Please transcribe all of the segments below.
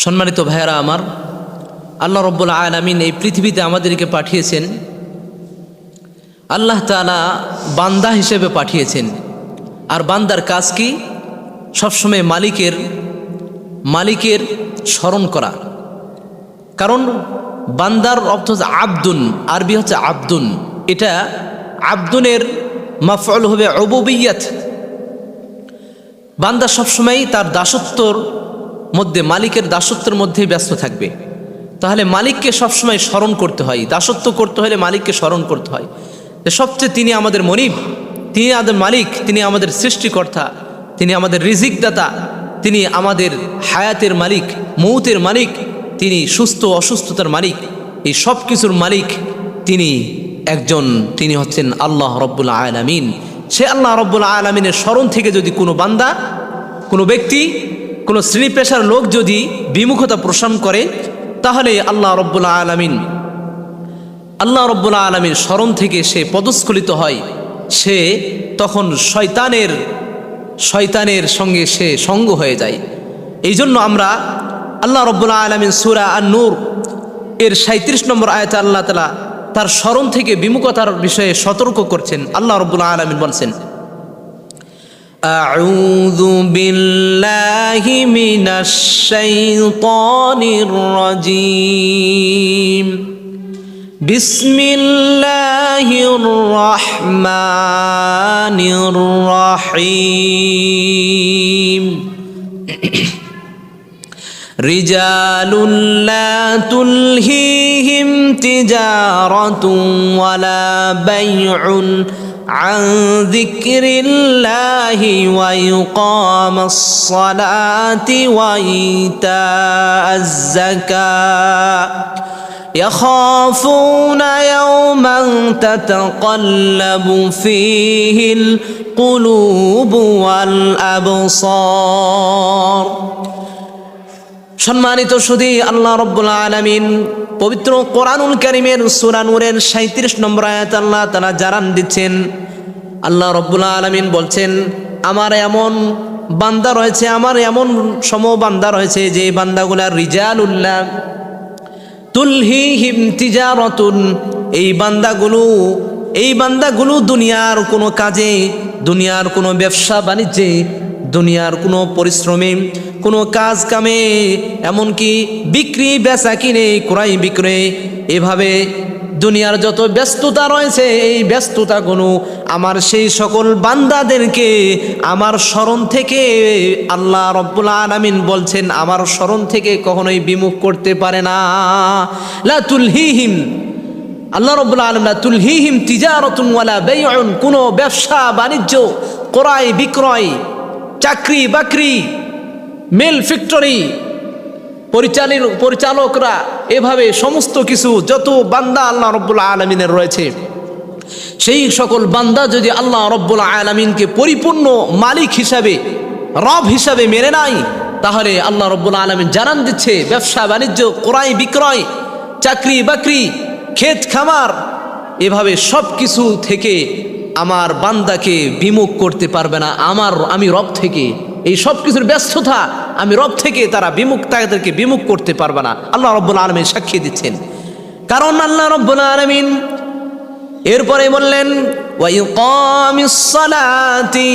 সম্মানিত ভাইয়েরা আমার, আল্লাহ রব্বুল আলামিন এই পৃথিবীতে আমাদেরকে পাঠিয়েছেন। আল্লাহ তাআলা বান্দা হিসেবে পাঠিয়েছেন। আর বান্দার কাজ কি? সবসময় মালিকের স্মরণ করা। কারণ বান্দার অর্থ হচ্ছে আব্দুন, আরবি হচ্ছে আব্দুন। এটা আব্দুনের মাফউল হবে উবুবিয়্যাত। বান্দা সবসময় তার দাসত্বর মধ্যে, মালিকের দাসত্বের মধ্যেই ব্যস্ত থাকবে। তাহলে মালিককে সবসময় স্মরণ করতে হয়। দাসত্ব করতে হলে মালিককে স্মরণ করতে হয় যে সবচেয়ে তিনি আমাদের মনিব, তিনি আমাদের মালিক, তিনি আমাদের সৃষ্টিকর্তা, তিনি আমাদের রিজিকদাতা, তিনি আমাদের হায়াতের মালিক, মৌতের মালিক, তিনি সুস্থ অসুস্থতার মালিক, এই সব কিছুর মালিক তিনি হচ্ছেন আল্লাহ রব্বুল আলামিন। সে আল্লাহ রব্বুল আলামিনের স্মরণ থেকে যদি কোনো বান্দা, কোনো ব্যক্তি, কোনো শ্রেণী পেশার লোক যদি বিমুখতা পোষণ করে, তাহলে আল্লাহ রব্বুল আলামিন স্মরণ থেকে সে পদস্খলিত হয়। সে তখন শয়তানের সঙ্গে সে সঙ্গ হয়ে যায়। এই জন্য আমরা আল্লাহ রব্বুল আলামিন সূরা আন-নূর এর 37 নম্বর আয়াতে আল্লাহ তাআলা তার স্মরণ থেকে বিমুখতার বিষয়ে সতর্ক করছেন। আল্লাহ রব্বুল আলামিন বলছেন, আউযু বিল্লাহি মিনাশ শাইতানির রাজীম, বিসমিল্লাহির রহমানির রহিম। রিজালুন লা তুলহিহিম তিজারাতুন ওয়ালা বাইউন আন যিকরিল্লাহি ওয়া ইকামাস সালাতি ওয়া ইতাআজ যাকাত ইয়াখাফুনা ইয়াওমান তাতাকাল্লাবু ফীহিল কুলুবু ওয়াল আবসার। সম্মানিত সুধী, আল্লাহ রব্বুল আলামিন পবিত্র কোরআনুল কারীমের সূরা নূরের 37 নম্বর আয়াতে আল্লাহ তাআলা জানান দিচ্ছেন। আল্লাহ রব্বুল আলামিন বলছেন, আমার এমন বান্দা রয়েছে, আমার এমন বান্দা রয়েছে যে বান্দাগুলা রিজালুল্লাহ তুলহিহিম তিজারাতুন, এই বান্দাগুলো দুনিয়ার কোনো কাজে, দুনিয়ার কোনো ব্যবসা বাণিজ্যে, দুনিয়ার কোনো পরিশ্রমে, কোনো কাজ কামে, এমনকি বিক্রি বেচা কিনে, ক্রয় বিক্রয়, এভাবে দুনিয়ার যত ব্যস্ততা রয়েছে, এই ব্যস্ততাগুলো আমার সেই সকল বান্দাদেরকে আমার স্মরণ থেকে আল্লাহ রব্বুল আলামিন বলছেন, আমার স্মরণ থেকে কখনোই বিমুখ করতে পারে না। লা তুলহিহিম, আল্লাহ রব্বুল আলামিন লা তুলহিহিম তিজারাতুন ওয়ালা বাইউন, কোনো ব্যবসা বাণিজ্য, ক্রয় বিক্রয়, চাকরি বাকরি, মিল ফ্যাক্টরি, পরিচালকরা, এভাবে সমস্ত কিছু যত বান্দা আল্লাহ রব্বুল আলামিনের রয়েছে, সেই সকল বান্দা যদি আল্লাহ রব্বুল আলামিনকে পরিপূর্ণ মালিক হিসাবে, রব হিসাবে মেনে নাই, তাহলে আল্লাহ রব্বুল আলামিন জানান দিচ্ছে ব্যবসা বাণিজ্য, ক্রয় বিক্রয়, চাকরি বাকরি, ক্ষেত খামার, এভাবে সব কিছু থেকে আমার বান্দাকে বিমুখ করতে পারবে না। আমি রব থেকে, এই সব কিছুর ব্যস্ততা, আমি রব থেকে তাদেরকে বিমুখ করতে পারবে না। আল্লাহ রব্বুল আলামিন সাক্ষী দিচ্ছেন। কারণ আল্লাহ রব্বুল আলামিন এরপরে বললেন ওয়া ইকামিস সালাতি,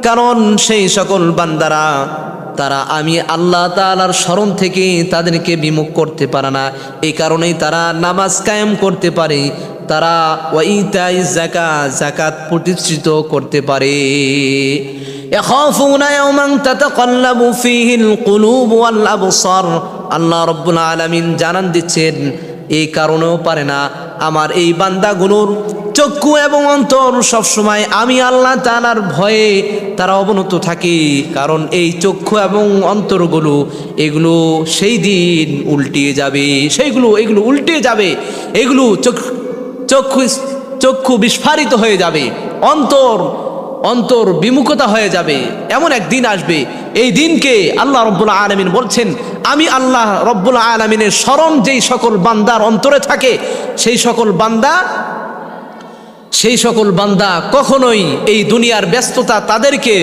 কারণ সেই সকল বান্দারা তারা আমি আল্লাহ তাআলার স্মরণ থেকে তাদেরকে বিমুখ করতে পারে না। এই কারণেই তারা নামাজ কায়েম করতে পারে, তারা ওয়া ইতাইজ যাকাত, যাকাত প্রতিষ্ঠিত করতে পারে। ইয়াখাফুনা ইয়াওমান তাতাকাল্লাবু ফীহিল কুলুব ওয়াল আবসার, আল্লাহ রাব্বুল আলামিন জানান দিচ্ছেন এই কারণেও পারে না আমার এই বান্দাগুলোর চক্ষু এবং অন্তর সবসময় আমি আল্লাহ তাআলার ভয়ে তারা অবনত থাকে। কারণ এই চক্ষু এবং অন্তরগুলো এগুলো সেই দিন উল্টিয়ে যাবে, এগুলো উল্টিয়ে যাবে, এগুলো চক্ষু বিস্ফারিত হয়ে যাবে, অন্তর বিমুখতা হয়ে যাবে। এমন একদিন আসবে, এই দিনকে আল্লাহ রব্বুল আলামিন বলছেন আমি আল্লাহ রব্বুল আলামিনের স্মরণ যেই সকল বান্দার অন্তরে থাকে, সেই সকল বান্দা কখনোই এই দুনিয়ার ব্যস্ততা তাদেরকে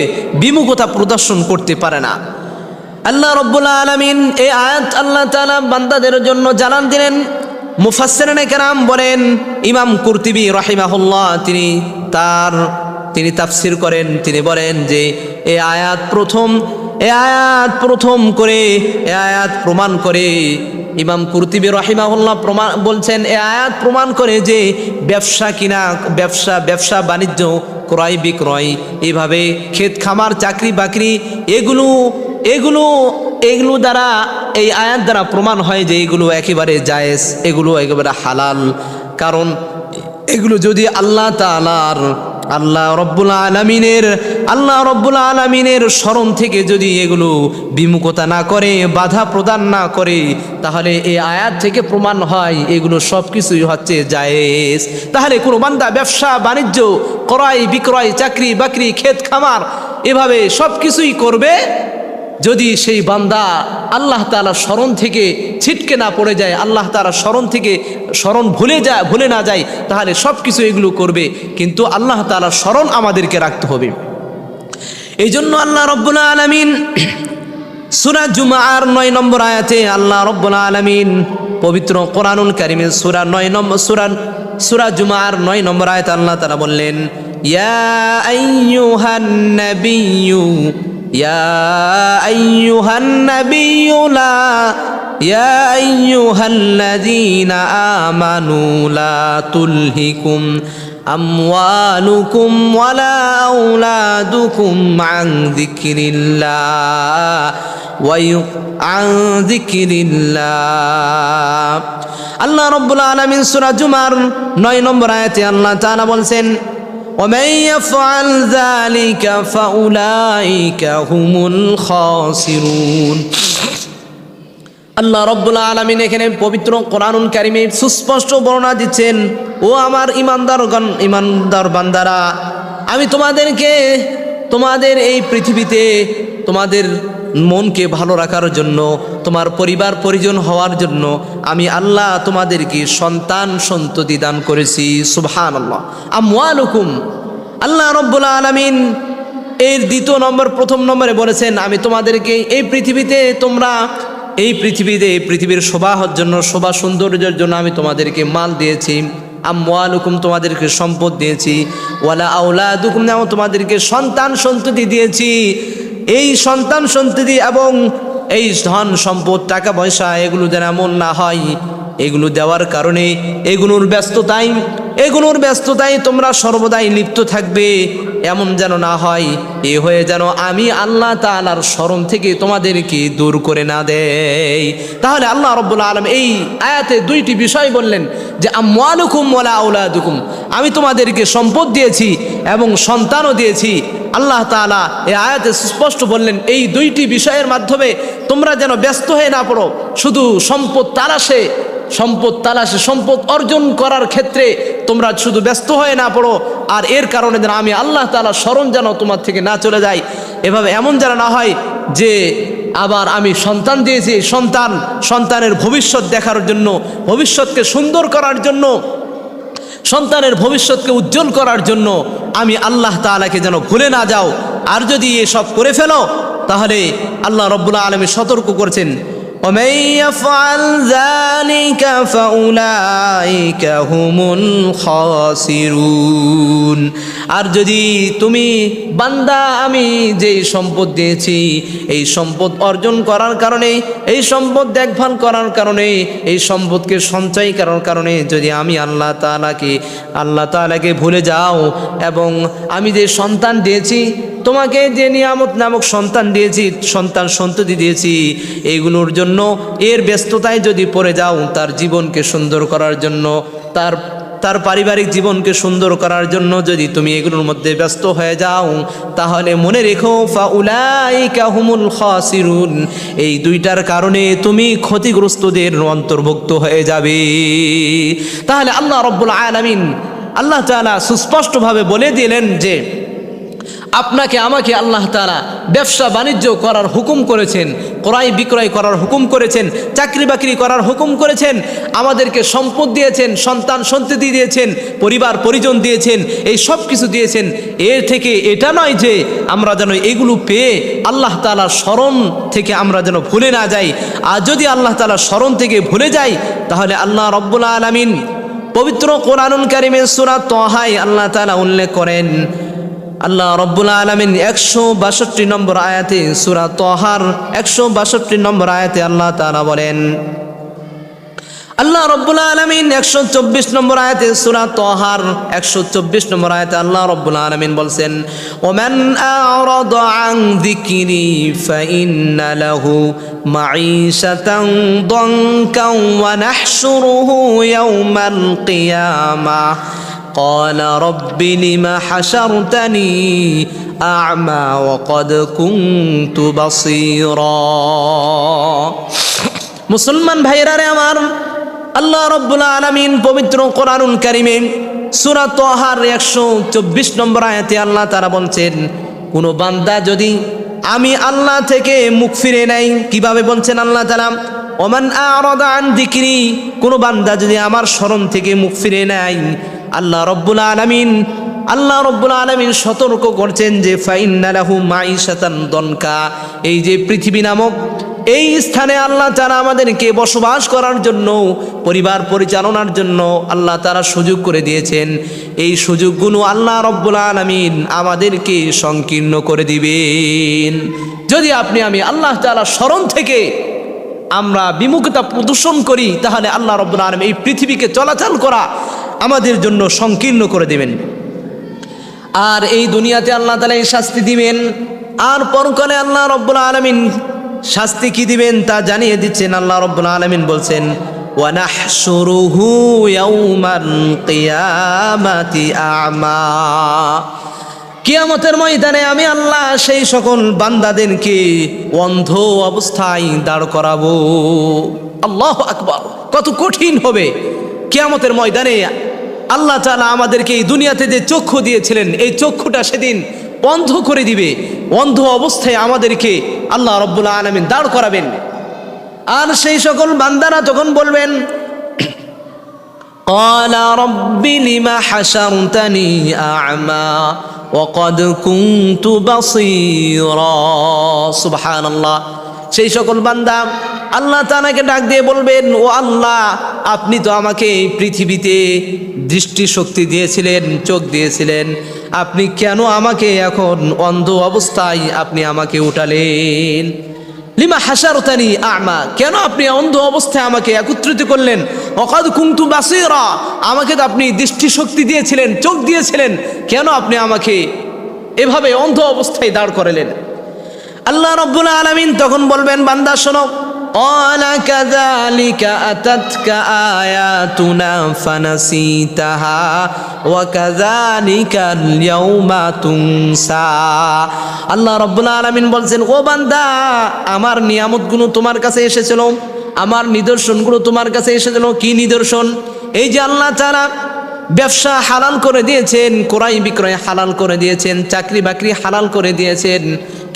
বিমুখতা প্রদর্শন করতে পারে না। আল্লাহ রব্বুল আলামিন এই আয়াত আল্লাহ তাআলা বান্দাদের জন্য জানান দিলেন। মুফাসসিরিনে কেরাম বলেন, ইমাম কুরতুবী রাহিমাহুল্লাহ তিনি তাফসীর করেন, তিনি বলেন যে এই আয়াত প্রমাণ করে, ইমাম কুরতুবী রাহিমাহুল্লাহ বলছেন এই আয়াত প্রমাণ করে যে ব্যবসা বাণিজ্য, ক্রয় বিক্রয়, এইভাবে ক্ষেত খামার, চাকরি বাকরি, এগুলো দ্বারা, এই আয়াত দ্বারা প্রমাণ হয় যে এগুলো একেবারে জায়েজ, এগুলো একেবারে হালাল। কারণ এগুলো যদি আল্লাহ রব্বুল আলামিনের স্মরণ থেকে যদি এগুলো বিমুখতা না করে, বাধা প্রদান না করে, তাহলে এই আয়াত থেকে প্রমাণ হয় এগুলো সব কিছুই হচ্ছে জায়েজ। তাহলে কোনো বান্দা ব্যবসা বাণিজ্য, ক্রয় বিক্রয়, চাকরি বাকরি, ক্ষেত খামার, এভাবে সব কিছুই করবে যদি সেই বান্দা আল্লাহ তাআলার স্মরণ থেকে ছিটকে না পড়ে যায়, আল্লাহ তাআলার স্মরণ ভুলে না যায়, তাহলে সব কিছু এগুলো করবে। কিন্তু আল্লাহ তাআলার স্মরণ আমাদেরকে রাখতে হবে। এই জন্য আল্লাহ রব্বুল আলামিন সূরা জুমার 9 নম্বর আয়াতে আল্লাহ রব্বুল আলামিন পবিত্র কোরআনুল কারীমের সূরা জুমার 9 নম্বর আয়াতে আল্লাহ তাআলা বললেন, ইয়া আইয়ুহান নাবিয়্যু يا أيها النبي يا أيها الذين آمنوا لا تلهكم أموالكم ولا أولادكم عن ذكر الله আল্লাহ রব্বুল আলামিন সূরা জুমার 9 নম্বর আয়াতে আল্লাহ তাআলা বলেন, ومن يفعل ذلك فأولئك هم الخاسرون। আল্লাহ রব্বুল আলামিন এখানে পবিত্র কোরআনুল কারীমে সুস্পষ্ট বর্ণনা দিচ্ছেন, ও আমার ইমানদার বান্দারা, আমি তোমাদের এই পৃথিবীতে তোমাদের মনকে ভালো রাখার জন্য, তোমার পরিবার পরিজন হওয়ার জন্য আমি আল্লাহ তোমাদেরকে সন্ততি দান করেছি। সুবহানাল্লাহ। আমওয়ালুকুম, আল্লাহ রব্বুল আলামিন এর প্রথম নম্বরে বলেছেন, আমি তোমাদেরকে এই পৃথিবীর শোভার জন্য, শোভা সৌন্দর্যের জন্য আমি তোমাদেরকে মাল দিয়েছি। আমওয়ালুকুম, তোমাদেরকে সম্পদ দিয়েছি। ওয়ালা আওলাদুকুম, তোমাদেরকে সন্তান সন্ততি দিয়েছি। এই সন্তান সন্ততি এবং এই ধন সম্পদ, টাকা পয়সা, এগুলো যেন এমন না হয়, এগুলো দেওয়ার কারণে এগুলোর ব্যস্ততায় তোমরা সর্বদাই লিপ্ত থাকবে, এমন যেন না হয়। এ হয়ে যেন আমি আল্লাহ তাআলার স্মরণ থেকে তোমাদেরকে দূর করে না দেই। তাহলে আল্লাহ রব্বুল আলামিন এই আয়াতে 2টি বিষয় বললেন যে আমওয়ালুকুম ওয়ালা আওলাদুকুম, আমি তোমাদেরকে সম্পদ দিয়েছি এবং সন্তানও দিয়েছি। আল্লাহ তাআলা এই আয়াতে স্পষ্ট বললেন, এই 2টি বিষয়ের মাধ্যমে তোমরা যেন ব্যস্ত হয়ে না পড়ো, শুধু সম্পদ তালাশে, সম্পদ অর্জন করার ক্ষেত্রে তোমরা শুধু ব্যস্ত হয়ে না পড়ো, আর এর কারণে যেন আমি আল্লাহ তাআলার স্মরণ যেন তোমার থেকে না চলে যায়। এভাবে এমন যেন না হয় যে আবার আমি সন্তান দিয়েছি, সন্তানের ভবিষ্যৎ দেখার জন্য, ভবিষ্যৎকে সুন্দর করার জন্য, সন্তানের ভবিষ্যৎকে উজ্জ্বল করার জন্য আমি আল্লাহ তাআলাকে যেন ভুলে না যাও। আর যদি এসব করে ফেলো, তাহলে আল্লাহ রব্বুল আলামিন সতর্ক করেছেন, ومن يفعل ذلك فأولئك هم الخاسرون। আর যদি তুমি বান্দা, আমি যে সম্পদ দিয়েছি, এই সম্পদ অর্জন করার কারণে, এই সম্পদ দেখভাল করার কারণে, এই সম্পদকে সঞ্চয় করার কারণে যদি আমি আল্লাহ তাআলাকে ভুলে যাও, এবং আমি যে সন্তান দিয়েছি, তোমাকে যে নিয়ামত নামক সন্তান দিয়েছি, সন্তান সন্ততি দিয়েছি, এইগুলোর জন্য এর ব্যস্ততায় যদি পড়ে যাও, তার জীবনকে সুন্দর করার জন্য, তার পারিবারিক জীবনকে সুন্দর করার জন্য যদি তুমি এগুলোর মধ্যে ব্যস্ত হয়ে যাও, তাহলে মনে রেখো ফাউলাইকা হুমুল খাসিরুন, এই 2টার কারণে তুমি ক্ষতিগ্রস্তদের অন্তর্ভুক্ত হয়ে যাবে। তাহলে আল্লাহ রব্বুল আলামিন, আল্লাহ তাআলা সুস্পষ্টভাবে বলে দিলেন যে আপনাকে আমাকে আল্লাহ তাআলা ব্যবসা বাণিজ্য করার হুকুম করেছেন, ক্রয় বিক্রয় করার হুকুম করেছেন, চাকরি বাকরি করার হুকুম করেছেন, আমাদেরকে সম্পদ দিয়েছেন, সন্তান সন্ততি দিয়েছেন, পরিবার পরিজন দিয়েছেন, এই সব কিছু দিয়েছেন। এর থেকে এটা নয় যে আমরা যেন এগুলো পেয়ে আল্লাহ তাআলার স্মরণ থেকে আমরা যেন ভুলে না যাই। আর যদি আল্লাহ তাআলার স্মরণ থেকে ভুলে যাই তাহলে আল্লাহ রব্বুল আলামিন পবিত্র কোরআনুল কারীমের সূরা তাহায় আল্লাহ তাআলা উল্লেখ করেন, আল্লাহ রব্বুল আলামিন 162 নম্বর আয়াতে, সূরা তাহার 162 নম্বর আয়াতে আল্লাহ তাআলা বলেন, আল্লাহ রব্বুল আলামিন 124 নম্বর আয়াতে, সূরা তাহার 124 নম্বর আয়াতে আল্লাহ রব্বুল আলামিন বলছেন, ওমান আ'রাদা আন যিকরি ফাইন্না লাহু মাঈশাতান দানকান ওয়া নাহশুরুহু ইয়াওমাল কিয়ামাহ قال رب لم حشرتني أعمى وقد كنت بصيرا। মুসলমান ভাইরা রে আমার, আল্লাহ রব্বুল আলামিন পবিত্র কোরআনুল কারীমে সূরা তাহার 124 নম্বর আয়াতে আল্লাহ তাআলা বলছেন, কোন বান্দা যদি আমি আল্লাহ থেকে মুখ ফিরে নেয়, কিভাবে বলছেন আল্লাহ তাআলা, ওমান আ'রাদা আন যিকরি, কোন বান্দা যদি আমার স্মরণ থেকে মুখ ফিরে নেয়, আল্লাহ রব্বুল আলামিন সতর্ক করছেন যে ফাইন্না লাহু মাঈশাতান দনকা, এই যে পৃথিবী নামক এই স্থানে আল্লাহ তাআলা আমাদেরকে বসবাস করার জন্য, পরিবার পরিচালনার জন্য আল্লাহ তাআলা সুযোগ করে দিয়েছেন। এই সুযোগগুলো আল্লাহ রব্বুল আলামিন আমাদেরকে সংকীর্ণ করে দিবেন যদি আমি আল্লাহ তাআলার স্মরণ থেকে আমরা বিমুখতা প্রদর্শন করি, তাহলে আল্লাহ রব্বুল আলামিন এই পৃথিবীকে চলাচল করা আমাদের জন্য সংকীর্ণ করে দেবেন। আর এই দুনিয়াতে আল্লাহ তাআলা এই শাস্তি দিবেন, আর পরকালে আল্লাহ রব্বুল আলামিন শাস্তি কি দিবেন তা জানিয়ে দিচ্ছেন। আল্লাহ রব্বুল আলামিন বলছেন, ওয়া নাহশুরুহু ইয়াওমাল কিয়ামাতি আ'মা, কিয়ামতের ময়দানে আমি আল্লাহ সেই সকল বান্দাদেরকে অন্ধ অবস্থায় দাঁড় করাবো। আল্লাহু আকবার, কত কঠিন হবে কিয়ামতের ময়দানে। আল্লাহ তাআলা আমাদেরকে এই দুনিয়াতে যে চক্ষু দিয়েছিলেন, এই চক্ষুটা সেদিন অন্ধ করে দিবে। অন্ধ অবস্থায় আমাদেরকে আল্লাহ রব্বুল আলামিন দাঁড় করাবেন। আর সেই সকল বান্দারা তখন বলবেন, ক্বালা রব্বি লিমা হাশারতানি আ'মা ওয়া ক্বাদ কুনতু বাসীরা। সুবহানাল্লাহ। সেই সকল বান্দা আল্লাহ তাআলাকে ডাক দিয়ে বলবেন, ও আল্লাহ, আপনি তো আমাকে পৃথিবীতে দৃষ্টি শক্তি দিয়েছিলেন, চোখ দিয়েছিলেন, আপনি কেন আমাকে এখন অন্ধ অবস্থায় আপনি আমাকে উঠালেন? লিমা হাশারতানি আ'মা, কেন আপনি অন্ধ অবস্থায় আমাকে একত্রিত করলেন? ওয়াকাদ কুনতু বাসীরা, আমাকে তো আপনি দৃষ্টি শক্তি দিয়েছিলেন, চোখ দিয়েছিলেন, কেন আপনি আমাকে এভাবে অন্ধ অবস্থায় দাঁড় করালেন? আল্লাহ রাব্বুল আলামিন তখন বলবেন, বান্দা শোনো, ক্বালা কাযালিকা আতাতকা আয়াতুনা ফানাসিতাহা ওয়া কাযালিকাল ইয়াওমা তুনসা। আল্লাহ রাব্বুল আলামিন বলছেন, ও বান্দা, আমার নিয়ামতগুলো তোমার কাছে এসেছিল, আমার নিদর্শনগুলো তোমার কাছে এসেছিল। কি নিদর্শন? এই যে আল্লাহ তাআলা ব্যবসা হালাল করে দিয়েছেন, ক্রয় বিক্রয় হালাল করে দিয়েছেন, চাকরি বাকরি হালাল করে দিয়েছেন,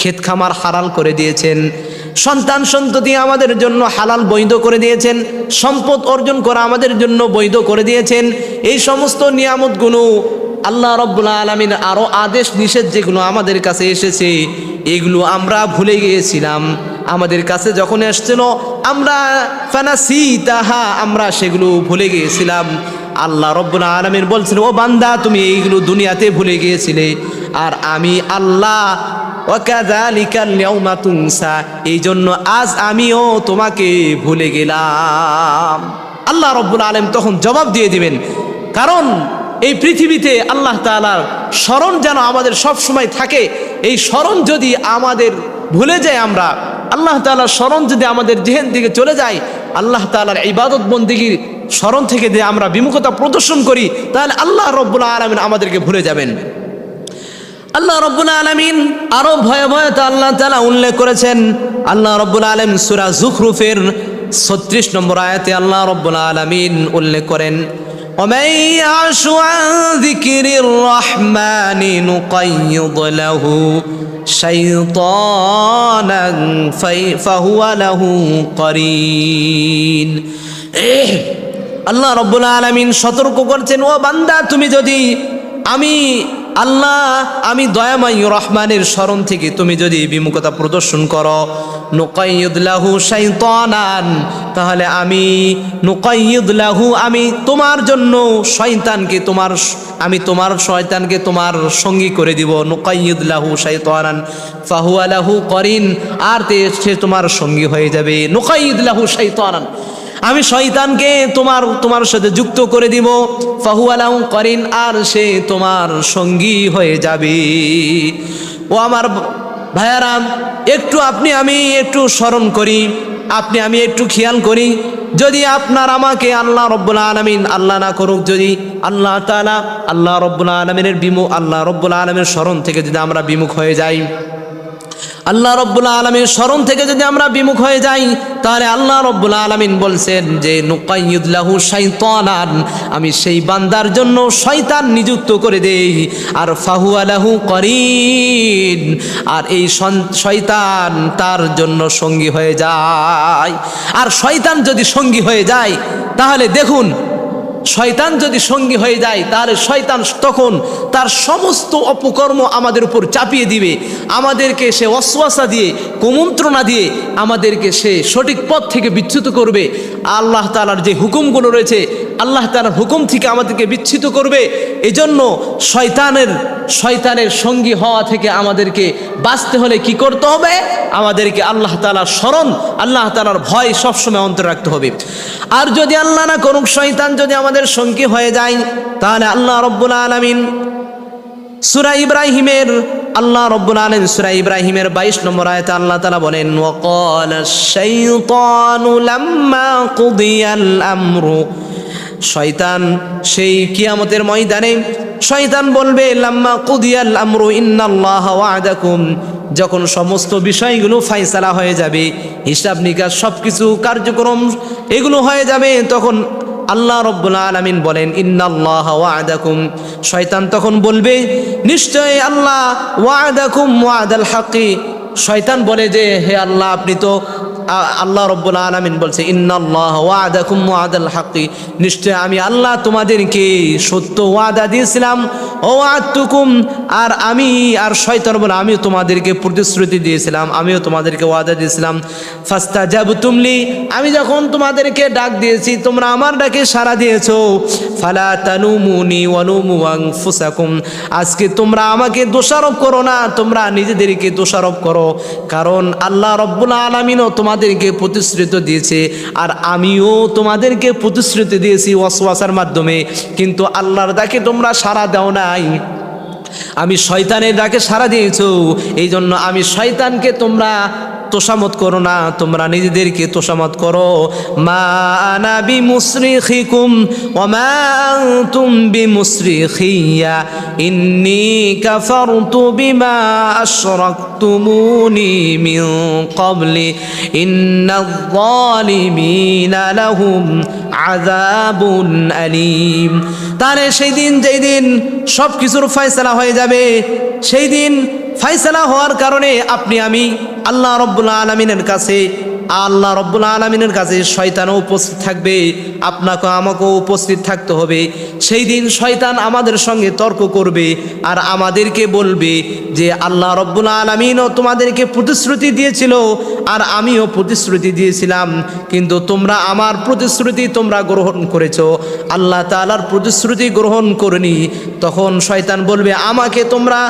ক্ষেত খামার হালাল করে দিয়েছেন, সন্তান সন্ততি আমাদের জন্য হালাল বৈধ করে দিয়েছেন, সম্পদ অর্জন করা আমাদের জন্য বৈধ করে দিয়েছেন। এই সমস্ত নিয়ামতগুলো আল্লাহ রাব্বুল আলামিন আরও আদেশ নিষেধ যেগুলো আমাদের কাছে এসেছে, এগুলো আমরা ভুলে গিয়েছিলাম। আমাদের কাছে যখন এসেছিল আমরা ফানাসিতাহা, আমরা সেগুলো ভুলে গিয়েছিলাম। আল্লাহ রাব্বুল আলামিন বলছেন, ও বান্দা, তুমি এইগুলো দুনিয়াতে ভুলে গিয়েছিলে, আর আমি আল্লাহ ওয়া কাযালিকাল ইয়াওমা তুনসা, এই জন্য আজ আমিও তোমাকে ভুলে গেলাম। আল্লাহ রাব্বুল আলামিন তখন জবাব দিয়ে দিবেন, কারণ এই পৃথিবীতে আল্লাহ তাআলার স্মরণ যেন আমাদের সব সময় থাকে। এই স্মরণ যদি আমাদের ভুলে যায়, আমরা আল্লাহ তাআলার স্মরণ যদি আমাদের জেহেন থেকে চলে যায়, আল্লাহ তাআলার ইবাদত বন্দেগীর স্মরণ থেকে যে আমরা বিমুখতা প্রদর্শন করি, তাহলে আল্লাহ রাব্বুল আলামিন আমাদেরকে ভুলে যাবেন। আল্লাহ রাব্বুল আলামিন আরো ভয়াবহতা আল্লাহ তাআলা উল্লেখ করেছেন। আল্লাহ রাব্বুল আলামিন সূরা যুখরুফের 36 নম্বর আয়াতে আল্লাহ রাব্বুল আলামিন উল্লেখ করেন, ومن يعش عن ذكر الرحمن نقيض له شيطانا فهو له قرين। আল্লাহ রব্বুল আলামিন সতর্ক করছেন, ও বান্দা তুমি যদি আমি দয়াময় রহমানের স্মরণ থেকে তুমি যদি বিমুখতা প্রদর্শন করো, নুকাইয়িদ লাহু শাইতানান, তাহলে আমি তোমার জন্য শয়তানকে তোমার সঙ্গী করে দিব। নুকাইয়িদ লাহু শাইতানান ফাহুয়া লাহু করিন, আর সে তোমার সঙ্গী হয়ে যাবে। নুকাইয়িদ লাহু শাইতানান, আমি শয়তানকে তোমার সাথে যুক্ত করে দিব। ফাহুয়া লাহু করিন, আর সে তোমার সঙ্গী হয়ে যাবে। ও আমার ভাইয়ারা, আমি একটু স্মরণ করি, আমি একটু খেয়াল করি, যদি আপনার আমাকে আল্লাহ রব্বুল আলামিন আল্লাহ না করুক, যদি আল্লাহ তাআলা আল্লাহ রব্বুল আলামিনের স্মরণ থেকে যদি আমরা বিমুখ হয়ে যাই, আল্লাহ রব্বুল আলামিনের স্মরণ থেকে যদি আমরা বিমুখ হয়ে যাই, তাহলে আল্লাহ রব্বুল আলামিন বলছেন যে নুকাইয়িদ লাহু শাইতানান, আমি সেই বান্দার জন্য শয়তান নিযুক্ত করে দেই, আর ফাহুয়া লাহু করিন, আর এই শয়তান তার জন্য সঙ্গী হয়ে যায়। আর শয়তান যদি সঙ্গী হয়ে যায়, তাহলে দেখুন, শয়তান যদি সঙ্গী হয়ে যায়, তাহলে শয়তান তখন তার সমস্ত অপকর্ম আমাদের উপর চাপিয়ে দিবে, আমাদেরকে সে ওয়াসওয়াসা দিয়ে, কুমন্ত্রণা দিয়ে আমাদেরকে সে সঠিক পথ থেকে বিচ্যুত করবে। আল্লাহ তাআলার যে হুকুমগুলো রয়েছে, আল্লাহ তাআলার হুকুম থেকে আমাদেরকে বিচ্যুত করবে। এজন্য শয়তানের সঙ্গী হওয়া থেকে আমাদেরকে বাঁচতে হলে কি করতে হবে? আমাদেরকে আল্লাহ তাআলার স্মরণ, আল্লাহ তাআলার ভয় সবসময় অন্তরে রাখতে হবে। আর যদি আল্লাহ না করুক, শয়তান যদি আমাদের সঙ্গী হয়ে যায়, তাহলে আল্লাহ রব্বুল আলামিন সূরা ইব্রাহিমের 22 নম্বর আয়াতে আল্লাহ তাআলা বলেন, ওয়াকালাশ শাইতানু লাম্মা কুদিয়াল আমরু, শয়তান সেই কিয়ামতের ময়দানে শয়তান বলবে, লাম্মা কুদিয়াল আমরু ইন্নাল্লাহা ওয়া'দাকুম, যখন সমস্ত বিষয়গুলো ফায়সালা হয়ে যাবে, হিসাব নিকাশ সবকিছু কার্যক্রম এগুলো হয়ে যাবে, তখন আল্লাহ রব্বুল আলামিন বলেন, ইন্নাল্লাহা ওয়া'দাকুম, শয়তান তখন বলবে, নিশ্চয়ই আল্লাহ ওয়া'দাকুম ওয়া'দাল হাক্কি, শয়তান বলে যে হে আল্লাহ, আপনি তো আল্লাহ রব্বুল আলামিন বলছে, ইন্নাল্লাহা ওয়া'দাকুম ওয়া'দাল হাক্কি, নিশ্চয় আমি আল্লাহ তোমাদেরকে সত্য ওয়াদা দিয়েছিলাম, ওয়া'আদতুকুম, আর শয়তান বলে আমিও তোমাদেরকে প্রতিশ্রুতি দিয়েছিলাম, আমিও তোমাদেরকে ওয়াদা দিয়েছিলাম। ফাস্তাজাবতুম লি, আমি যখন তোমাদেরকে ডাক দিয়েছি, তোমরা আমার ডাকে সাড়া দিয়েছো। ফালা তালুমুনি ওয়ালুমু আনফুসাকুম, আজকে তোমরা আমাকে দোষারোপ করো না, তোমরা নিজেদেরকে দোষারোপ করো, কারণ আল্লাহ রব্বুল আলামিনও তোমাদেরকে প্রতিশ্রুতি দিয়েছে, আর আমিও তোমাদেরকে প্রতিশ্রুতি দিয়েছি ওয়াসওয়াসার মাধ্যমে, কিন্তু আল্লাহর ডাকে তোমরা সাড়া দাও নাই, আমি শয়তানের ডাকে সাড়া দিয়েছো। এই জন্য আমি শয়তানকে তোমরা তোষামত করো না, তোমরা নিজেদেরকে তোষামত করো। মা আনা বিমুসরিখিকুম ওয়া মা আনতুম বিমুসরিখিয়া ইন্নী কাফারতু বিমা আশরাকতুমুনি মিন ক্বাবলি ইন্নাল যালিমিনা লাহুম আযাবুন আলীম। তাহলে সেই দিন, যেই দিন সব কিছুর ফয়সালা হয়ে যাবে, সেই দিন ফয়সালা হওয়ার কারণে আমি আল্লাহ রব্বুল আলামিনের কাছে শয়তানও উপস্থিত থাকবে, আপনাকে আমাকেও উপস্থিত থাকতে হবে। সেই দিন শয়তান আমাদের সঙ্গে তর্ক করবে, আর আমাদেরকে বলবে যে আল্লাহ রব্বুল আলামিনও তোমাদেরকে প্রতিশ্রুতি দিয়েছিল, আর আমিও প্রতিশ্রুতি দিয়েছিলাম, কিন্তু তোমরা আমার প্রতিশ্রুতি তোমরা গ্রহণ করেছো, আল্লাহ তাআলার প্রতিশ্রুতি গ্রহণ করনি। তখন শয়তান বলবে, আমাকে তোমরা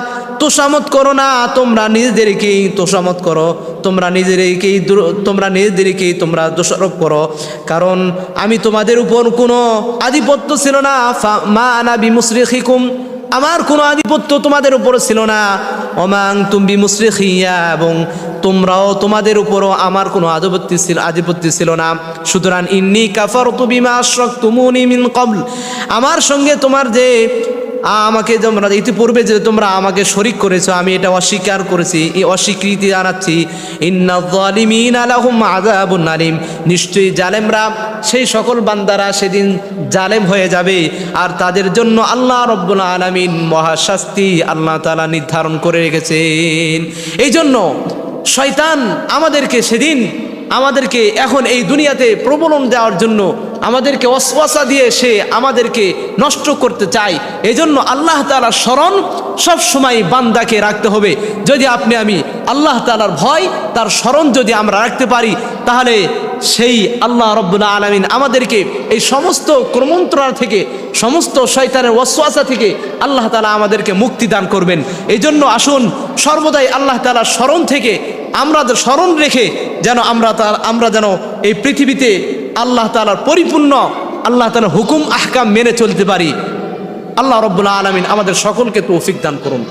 তোষামত করো না, তোমরা নিজেদেরকেই তোষামত করো, তোমরা নিজেদেরকেই তোমরা দোষারোপ করো, কারণ আমি তোমাদের উপর কোনো আধিপত্য ছিল না। মা আনা বিমুসরিখিকুম, আমার কোনো আধিপত্য তোমাদের উপর ছিল না। ওয়া মা আনতুম বিমুসরিখিয়া, এবং তোমরাও তোমাদের উপরও আমার কোনো আধিপত্য ছিল না। সুতরাং ইন্নী কাফারতু বিমা আশরাকতুমুনি মিন ক্বাবল, আমার সঙ্গে তোমার যে আমাকে তোমরা ইতিপূর্বে যে তোমরা আমাকে শরিক করেছো, আমি এটা অস্বীকার করেছি, এই অস্বীকৃতি জানাচ্ছি। ইন্নায যালিমিনা লাহুম আযাবুন আলীম, নিশ্চয়ই জালেমরা, সেই সকল বান্দারা সেদিন জালেম হয়ে যাবে, আর তাদের জন্য আল্লাহ রব্বুল আলামিন মহাশাস্তি আল্লাহ তাআলা নির্ধারণ করে রেখেছেন। এই জন্য শয়তান আমাদেরকে সেদিন, আমাদেরকে এখন এই দুনিয়াতে প্রবলন দেওয়ার জন্য, আমাদেরকে ওয়াসওয়াসা দিয়ে সে আমাদেরকে নষ্ট করতে চায়। এই জন্য আল্লাহ তাআলার স্মরণ সবসময় বান্দাকে রাখতে হবে। যদি আপনি আমি আল্লাহ তাআলার ভয়, তার স্মরণ যদি আমরা রাখতে পারি, তাহলে সেই আল্লাহ রব্বুল আলামিন আমাদেরকে এই সমস্ত কুমন্ত্রণা থেকে, সমস্ত শয়তানের ওয়াসওয়াসা থেকে আল্লাহ তাআলা আমাদেরকে মুক্তি দান করবেন। এই জন্য আসুন সর্বদাই আল্লাহ তাআলার স্মরণ থেকে আমরা স্মরণ রেখে যেন আমরা যেন এই পৃথিবীতে আল্লাহ তাআলার পরিপূর্ণ আল্লাহ তাআলার হুকুম আহকাম মেনে চলতে পারি। আল্লাহ রব্বুল আলামিন আমাদের সকলকে তৌফিক দান করুন।